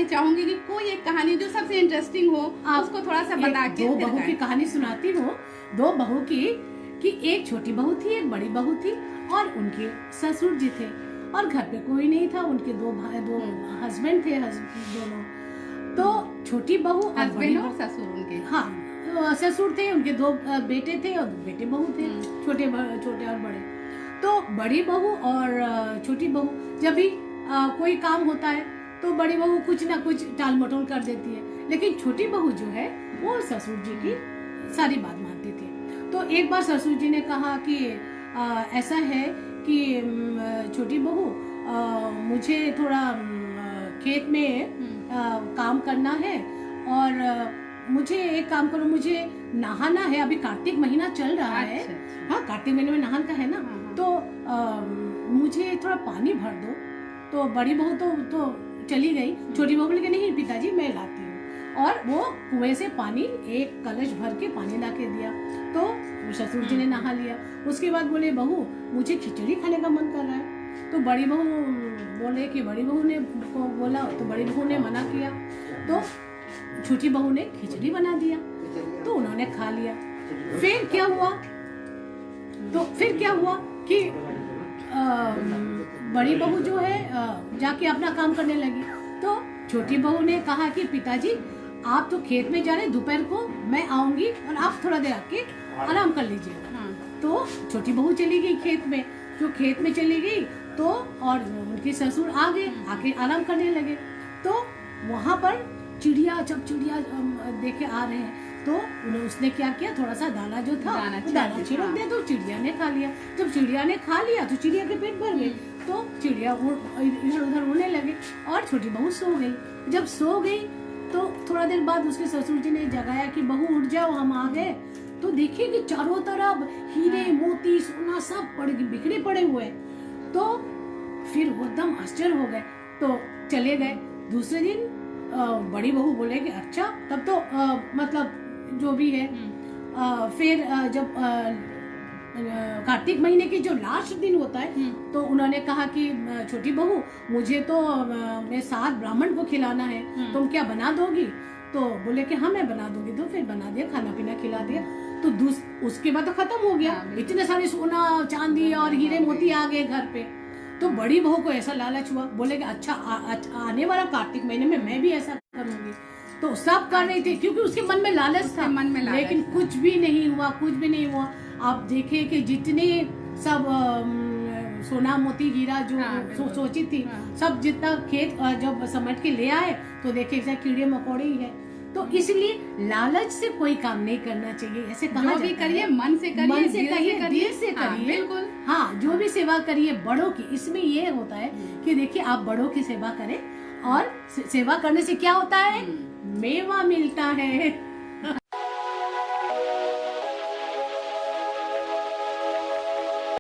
चाहूंगी कि कोई एक कहानी जो सबसे इंटरेस्टिंग हो उसको थोड़ा सा बता के। दो बहू की कहानी सुनाती हूँ। दो बहू की कि एक छोटी बहू थी, एक बड़ी बहू थी, और उनके ससुर जी थे, और घर पे कोई नहीं था। उनके दो हस्बैंड थे, दोनों। तो छोटी बहू और बड़ी बहू, ससुर उनके, हाँ ससुर थे, उनके दो बेटे थे और बेटे बहू थे, छोटे और बड़े। तो बड़ी बहू और छोटी बहू जब भी कोई काम होता है तो बड़ी बहू कुछ ना कुछ टाल मटोल कर देती है, लेकिन छोटी बहू जो है वो ससुर जी की सारी बात मानती थी। तो एक बार ससुर जी ने कहा कि ऐसा है कि छोटी बहू, मुझे थोड़ा खेत में काम करना है, और मुझे एक काम करो, मुझे नहाना है, अभी कार्तिक महीना चल रहा है। हाँ, कार्तिक महीने में नहान का है ना, तो मुझे थोड़ा पानी भर दो। तो बड़ी बहू तो चली गई। छोटी बहू बोली कि नहीं पिताजी मैं लाती हूँ, और वो कुएं से पानी एक कलश भर के पानी ला के दिया। तो ससुर जी ने नहा लिया। उसके बाद बोले बहू मुझे खिचड़ी खाने का मन कर रहा है। तो बड़ी बहू बोले कि बड़ी बहू ने बोला, तो बड़ी बहू ने मना किया, तो छोटी बहू ने खिचड़ी बना दिया, तो उन्होंने खा लिया। फिर क्या हुआ कि बड़ी बहू जो है जाके अपना काम करने लगी। तो छोटी बहू ने कहा कि पिताजी आप तो खेत में जा रहे, दोपहर को मैं आऊंगी और आप थोड़ा देर आके आराम कर लीजिएगा। तो छोटी बहू चली गई खेत में। जो खेत में चली गई तो और उनके ससुर आ गए, आके आराम करने लगे। तो वहां पर चिड़िया, जब चिड़िया देखे आ रहे हैं तो उसने क्या किया, थोड़ा सा दाना जो था दाना छिड़क दिया, तो चिड़िया ने खा लिया। जब चिड़िया ने खा लिया तो चिड़िया के पेट भर गए, तो चिड़िया इधर उधर उड़ने लगे, और छोटी बहू सो गई। जब सो गई तो थोड़ा देर बाद उसके ससुर जी ने जगाया कि बहू उठ जाओ हम आ गए। तो देखिए कि चारों तरफ हीरे मोती सोना सब बिखरे पड़े हुए। तो फिर वो एकदम आश्चर्य हो गए, तो चले गए। दूसरे दिन बड़ी बहू बोले कि अच्छा तब तो मतलब जो भी है। फिर जब कार्तिक महीने की जो लास्ट दिन होता है, तो उन्होंने कहा कि छोटी बहू मुझे तो मैं 7 ब्राह्मण को खिलाना है, तुम क्या बना दोगी? तो बोले कि हाँ मैं बना दूंगी। तो फिर बना दिया, खाना पीना खिला दिया। तो उसके बाद तो खत्म हो गया, इतने सारे सोना चांदी और हीरे मोती आ गए घर पे। तो बड़ी बहू को ऐसा लालच हुआ, बोले कि अच्छा आने वाला कार्तिक महीने में मैं भी ऐसा करूंगी। तो सब कर रही थी क्योंकि उसके मन में लालच था, लेकिन कुछ भी नहीं हुआ। आप देखे कि जितने सब सोना मोती हीरा जो सोची थी, सब जितना खेत जब समेट के ले आए तो देखे कीड़े मकोड़े ही है। तो इसलिए लालच से कोई काम नहीं करना चाहिए। ऐसे कहा जो भी करिए मन से करिए, दिल से करिए। बिल्कुल हाँ, जो भी सेवा करिए बड़ों की। इसमें ये होता है कि देखिए आप बड़ों की सेवा करें, और सेवा करने से क्या होता है, मेवा मिलता है।